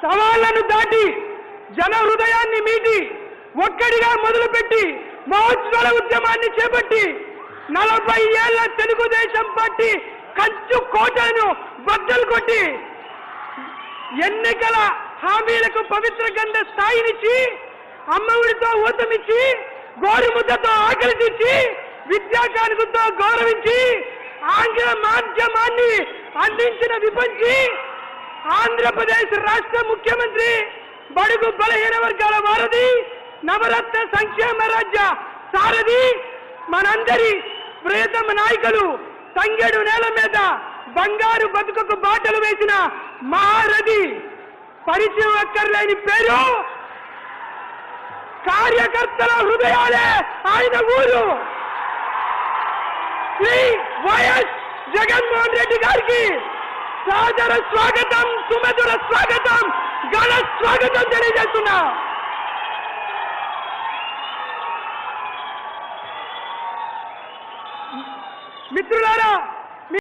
సవాళ్లను దాటి జన హృదయాన్ని మీటి ఒక్కడిగా మొదలుపెట్టి మహోజ్వల ఉద్యమాన్ని చేపట్టి 40 ఏళ్ల తెలుగుదేశం పార్టీ కంచు కోటలను బద్దలు కొట్టి ఎన్నికల హామీలకు పవిత్ర గంధ స్థాయినిచ్చి అమ్మఒడితో ఊతమిచ్చి గోరుముద్దతో ఆకలి తీర్చి విద్యా కానుకతో గౌరవించి ఆంగ్ల మాధ్యమాన్ని అందించిన విపంచి ఆంధ్రప్రదేశ్ రాష్ట్ర ముఖ్యమంత్రి బడుగు బలహీన వర్గాల వారధి నవరత్న సంక్షేమ రాజ్య సారథి మనందరి ప్రియతమ నాయకులు తంగేడు నేల మీద బంగారు బతుకకు బాటలు వేసిన మహారథి పరిచయం అక్కర్లేని పేరు కార్యకర్తల హృదయాలే ఆయన ఊరు శ్రీ వైఎస్ జగన్మోహన్ రెడ్డి గారికి సాదర స్వాగతం, సుమధుర స్వాగతం, ఘన స్వాగతం తెలియజేస్తున్నా. మిత్రులారా,